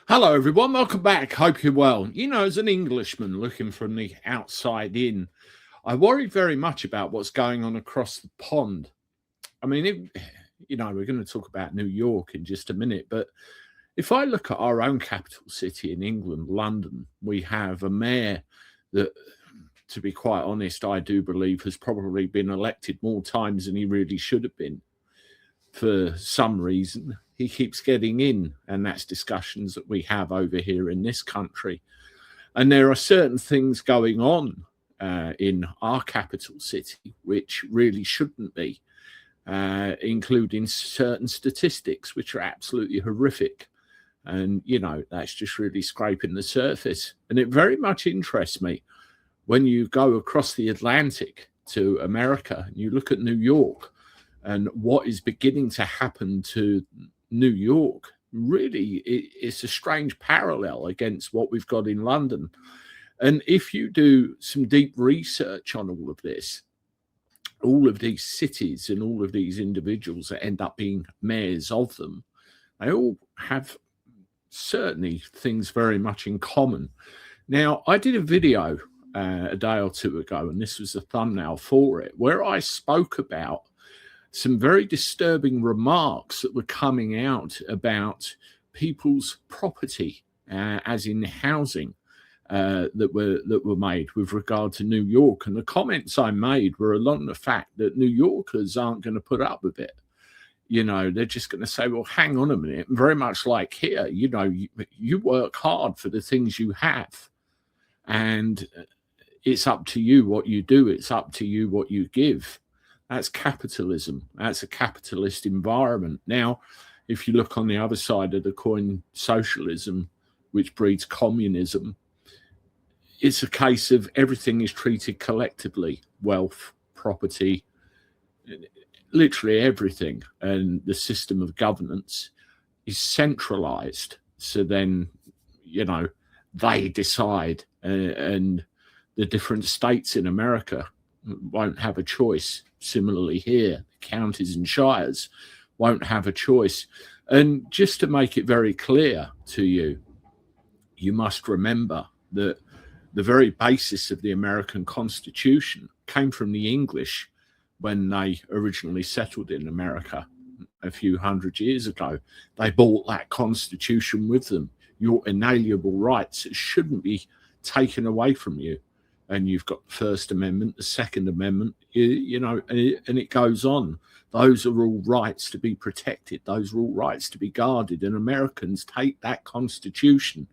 Hello, everyone. Welcome back. Hope you're well. You know, as an Englishman looking from the outside in, I worry very much about what's going on across the pond. I mean, we're going to talk about New York in just a minute, but if I look at our own capital city in England, London, we have a mayor that, to be quite honest, I do believe has probably been elected more times than he really should have been. For some reason, he keeps getting in, and that's discussions that we have over here in this country. And there are certain things going on in our capital city which really shouldn't be, including certain statistics which are absolutely horrific. And, that's just really scraping the surface. And it very much interests me when you go across the Atlantic to America and you look at New York and what is beginning to happen to New York. Really, it's a strange parallel against what we've got in London. And if you do some deep research on all of this, all of these cities and all of these individuals that end up being mayors of them, they all have certainly things very much in common. Now, I did a video a day or two ago, and this was the thumbnail for it, where I spoke about some very disturbing remarks that were coming out about people's property, as in housing, that were made with regard to New York. And the comments I made were along the fact that New Yorkers aren't going to put up with it. They're just going to say, well, hang on a minute. Very much like here, you work hard for the things you have. And it's up to you what you do. It's up to you what you give. That's capitalism. That's a capitalist environment. Now, if you look on the other side of the coin, socialism, which breeds communism, it's a case of everything is treated collectively. Wealth, property, literally everything. And the system of governance is centralized. So then, they decide. And the different states in America won't have a choice. Similarly here, counties and shires won't have a choice. And just to make it very clear to you, you must remember that the very basis of the American Constitution came from the English when they originally settled in America a few hundred years ago. They brought that Constitution with them. Your inalienable rights shouldn't be taken away from you. And you've got the First Amendment, the Second Amendment, and it goes on. Those are all rights to be protected. Those are all rights to be guarded. And Americans take that Constitution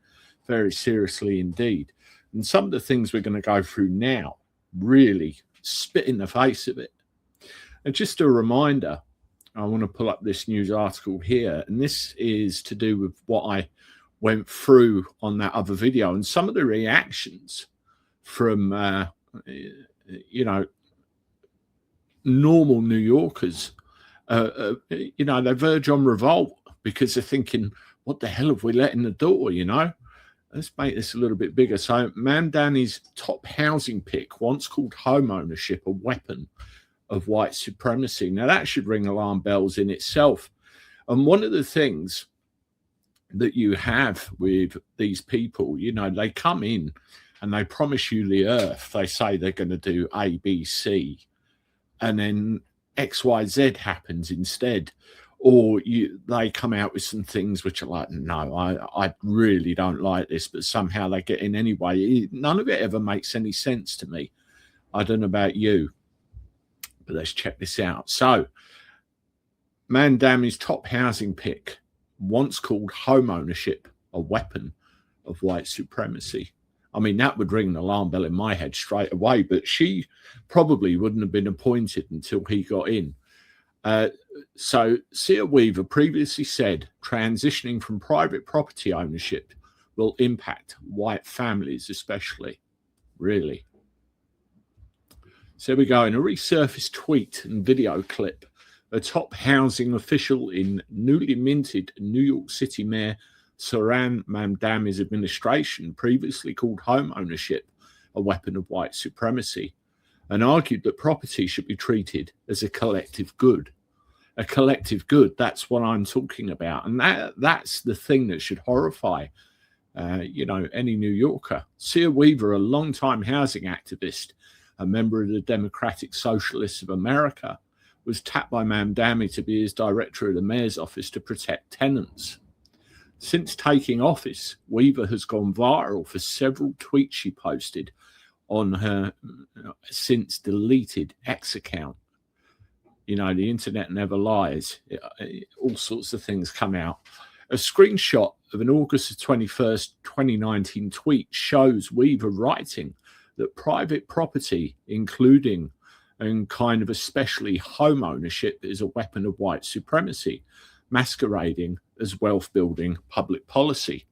very seriously indeed. And some of the things we're going to go through now really spit in the face of it. And just a reminder, I want to pull up this news article here. And this is to do with what I went through on that other video and some of the reactions from, normal New Yorkers. They verge on revolt because they're thinking, what the hell have we let in the door, Let's make this a little bit bigger. So Mamdani's top housing pick, once called home ownership, a weapon of white supremacy. Now, that should ring alarm bells in itself. And one of the things that you have with these people, they come in and they promise you the earth. They say they're going to do A, B, C, and then X, Y, Z happens instead. Or they come out with some things which are like, no, I really don't like this, but somehow they get in anyway. None of it ever makes any sense to me. I don't know about you, but let's check this out. So, Mamdani's top housing pick, once called home ownership, a weapon of white supremacy. I mean, that would ring an alarm bell in my head straight away, but she probably wouldn't have been appointed until he got in. So Sia Weaver previously said transitioning from private property ownership will impact white families especially. Really. So here we go. In a resurfaced tweet and video clip, a top housing official in newly minted New York City Mayor Zohran Mamdani's administration previously called home ownership a weapon of white supremacy and argued that property should be treated as a collective good. a collective good. That's what I'm talking about. And that's the thing that should horrify, any New Yorker. Sia Weaver, a longtime housing activist, a member of the Democratic Socialists of America, was tapped by Mamdani to be his director of the mayor's office to protect tenants. Since taking office, Weaver has gone viral for several tweets she posted on her since deleted X account. The internet never lies. All sorts of things come out. A screenshot of an August 21st, 2019 tweet shows Weaver writing that private property, including and kind of especially home ownership, is a weapon of white supremacy, masquerading as wealth-building public policy.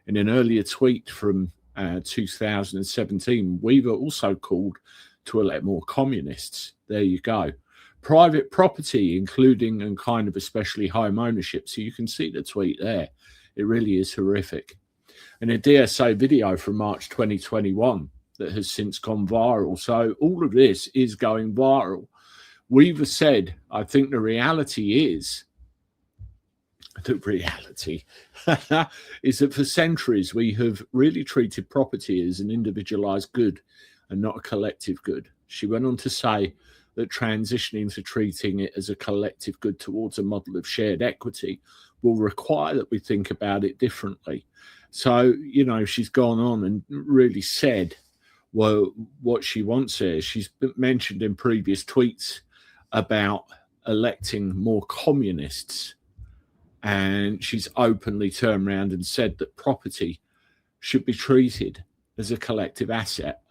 In an earlier tweet from 2017, Weaver also called to elect more communists. There you go. Private property, including and kind of especially home ownership. So you can see the tweet there. It really is horrific. And a DSA video from March 2021 that has since gone viral. So all of this is going viral. Weaver said, I think the reality is is that for centuries we have really treated property as an individualized good and not a collective good. She went on to say that transitioning to treating it as a collective good towards a model of shared equity will require that we think about it differently. So, she's gone on and really said, well, what she wants here. She's mentioned in previous tweets about electing more communists. And she's openly turned around and said that property should be treated as a collective asset.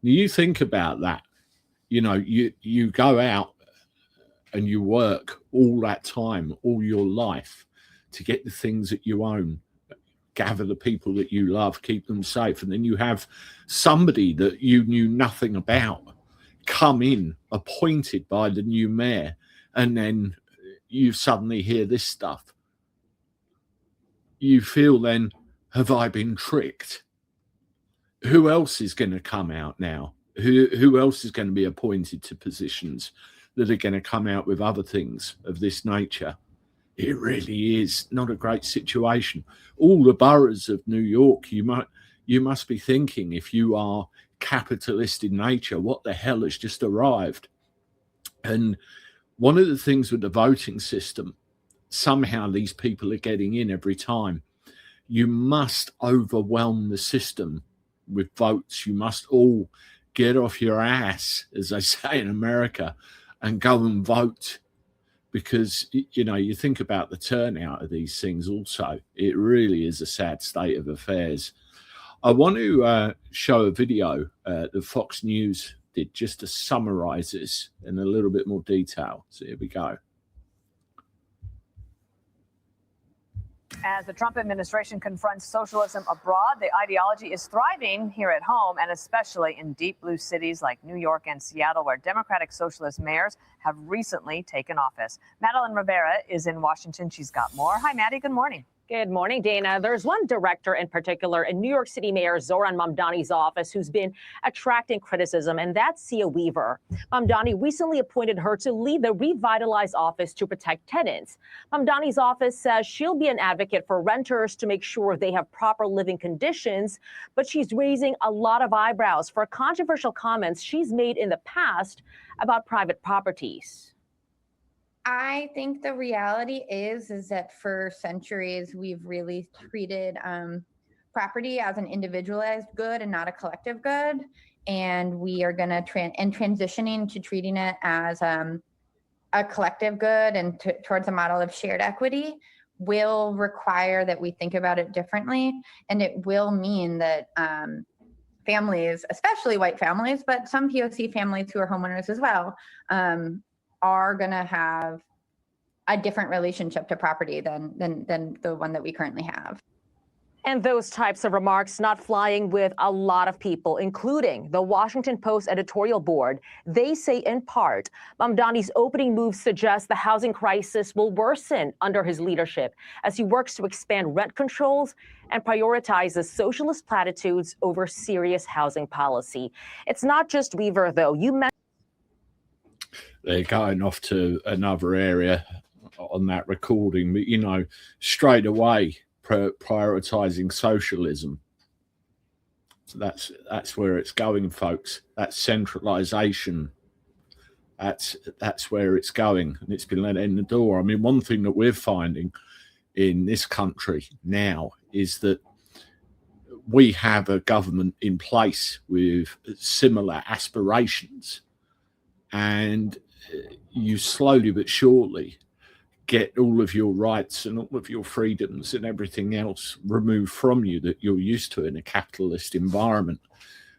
Now, you think about that. You go out and you work all that time, all your life, to get the things that you own, gather the people that you love, keep them safe. And then you have somebody that you knew nothing about come in, appointed by the new mayor, and then you suddenly hear this stuff. You feel then, have I been tricked? Who else is going to come out now? Who else is going to be appointed to positions that are going to come out with other things of this nature? It really is not a great situation. All the boroughs of New York, you must be thinking, if you are capitalist in nature, what the hell has just arrived? And one of the things with the voting system, somehow these people are getting in every time. You must overwhelm the system with votes. You must all get off your ass, as they say in America, and go and vote. Because, you think about the turnout of these things also. It really is a sad state of affairs. I want to show a video that Fox News did just to summarize this in a little bit more detail. So here we go. As the Trump administration confronts socialism abroad, the ideology is thriving here at home, and especially in deep blue cities like New York and Seattle, where Democratic Socialist mayors have recently taken office. Madeline Rivera is in Washington. She's got more. Hi, Maddie. Good morning. Good morning, Dana. There's one director in particular in New York City Mayor Zohran Mamdani's office who's been attracting criticism, and that's Sia Weaver. Mamdani recently appointed her to lead the revitalized office to protect tenants. Mamdani's office says she'll be an advocate for renters to make sure they have proper living conditions, but she's raising a lot of eyebrows for controversial comments she's made in the past about private properties. I think the reality is that for centuries, we've really treated property as an individualized good and not a collective good. And we are going to transitioning to treating it as a collective good and towards a model of shared equity will require that we think about it differently. And it will mean that families, especially white families, but some POC families who are homeowners as well, are going to have a different relationship to property than the one that we currently have. And those types of remarks not flying with a lot of people, including the Washington Post editorial board. They say, in part, Mamdani's opening move suggests the housing crisis will worsen under his leadership as he works to expand rent controls and prioritizes socialist platitudes over serious housing policy. It's not just Weaver, though. You mentioned they're going off to another area on that recording, but you know, straight away prioritizing socialism. So that's where it's going, folks. That's centralization. That's where it's going, and it's been let in the door. I mean, one thing that we're finding in this country now is that we have a government in place with similar aspirations, and you slowly but surely get all of your rights and all of your freedoms and everything else removed from you that you're used to in a capitalist environment.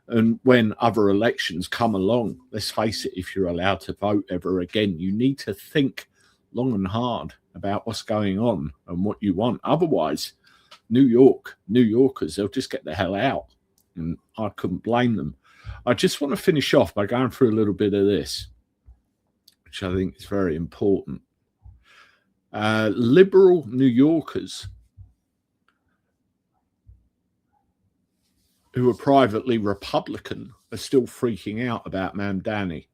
And when other elections come along, let's face it, if you're allowed to vote ever again, you need to think long and hard about what's going on and what you want. Otherwise, New Yorkers, they'll just get the hell out. And I couldn't blame them. I just want to finish off by going through a little bit of this, which I think is very important. Liberal New Yorkers who are privately Republican are still freaking out about Mamdani.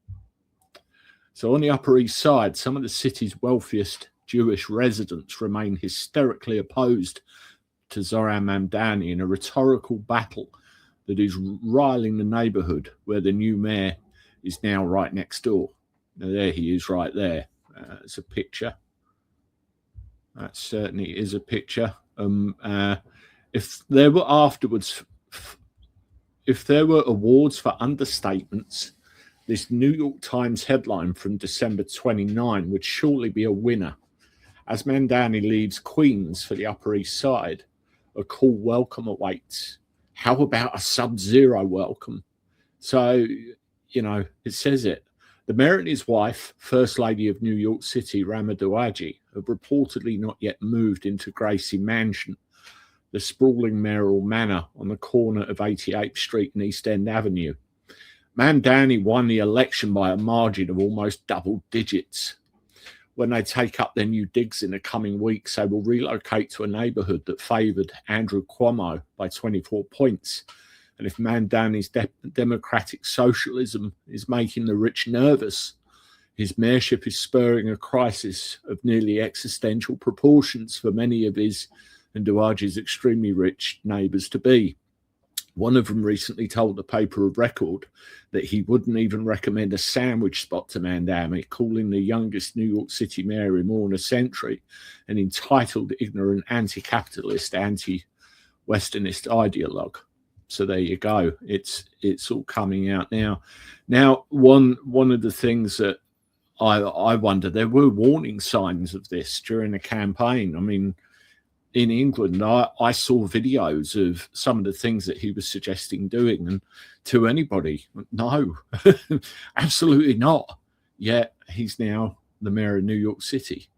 So on the Upper East Side, some of the city's wealthiest Jewish residents remain hysterically opposed to Zoran Mamdani in a rhetorical battle that is riling the neighborhood where the new mayor is now right next door. Now, there he is right there. It's a picture. That certainly is a picture. If there were afterwards, if there were awards for understatements, this New York Times headline from December 29 would surely be a winner. As Mamdani leaves Queens for the Upper East Side, a cool welcome awaits. How about a sub-zero welcome? So, you know, it says it. The mayor and his wife, First Lady of New York City, Rama Dewji, have reportedly not yet moved into Gracie Mansion, the sprawling mayoral manor on the corner of 88th Street and East End Avenue. Mamdani won the election by a margin of almost double digits. When they take up their new digs in the coming weeks, they will relocate to a neighborhood that favored Andrew Cuomo by 24 points. And if Mamdani's democratic socialism is making the rich nervous, his mayorship is spurring a crisis of nearly existential proportions for many of his and Dewji's extremely rich neighbors-to-be. One of them recently told the paper of record that he wouldn't even recommend a sandwich spot to Mamdani, calling the youngest New York City mayor in more than a century an entitled, ignorant, anti-capitalist, anti-Westernist ideologue. So there you go. It's all coming out now. Now, one of the things that I wonder, there were warning signs of this during the campaign. I mean, in England, I saw videos of some of the things that he was suggesting doing, and to anybody, no, absolutely not. Yet he's now the mayor of New York City.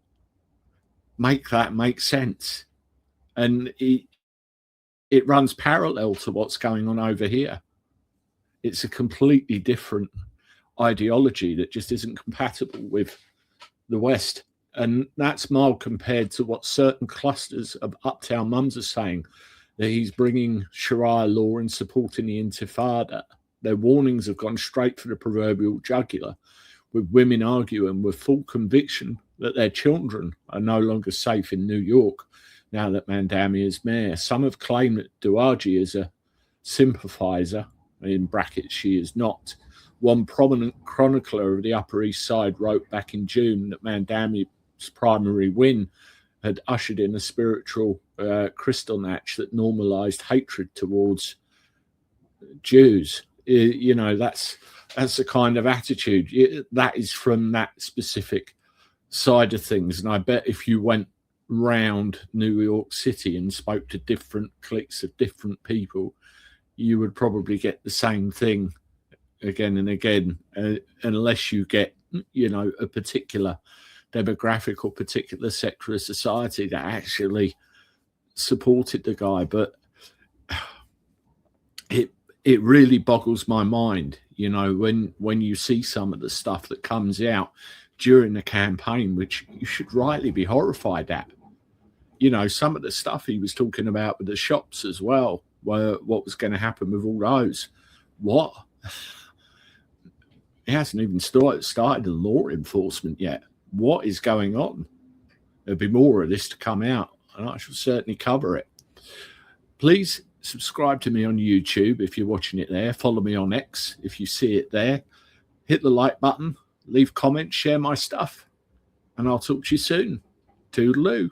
Make that make sense. And it runs parallel to what's going on over here. It's a completely different ideology that just isn't compatible with the West. And that's mild compared to what certain clusters of uptown mums are saying, that he's bringing Sharia law and supporting the Intifada. Their warnings have gone straight for the proverbial jugular, with women arguing with full conviction that their children are no longer safe in New York now that Mamdani is mayor. Some have claimed that Dewji is a sympathizer, in brackets she is not. One prominent chronicler of the Upper East Side wrote back in June that Mamdani's primary win had ushered in a spiritual Kristallnacht that normalized hatred towards Jews. You know, that's the kind of attitude that is from that specific side of things. And I bet if you went round New York City and spoke to different cliques of different people, you would probably get the same thing again and again, unless you get, you know, a particular demographic or particular sector of society that actually supported the guy. But it really boggles my mind, you know, when you see some of the stuff that comes out during the campaign, which you should rightly be horrified at. You know, some of the stuff he was talking about with the shops as well, what was going to happen with all those. What? He hasn't even started the law enforcement yet. What is going on? There'll be more of this to come out, and I shall certainly cover it. Please subscribe to me on YouTube if you're watching it there. Follow me on X if you see it there. Hit the like button, leave comments, share my stuff, and I'll talk to you soon. Toodaloo.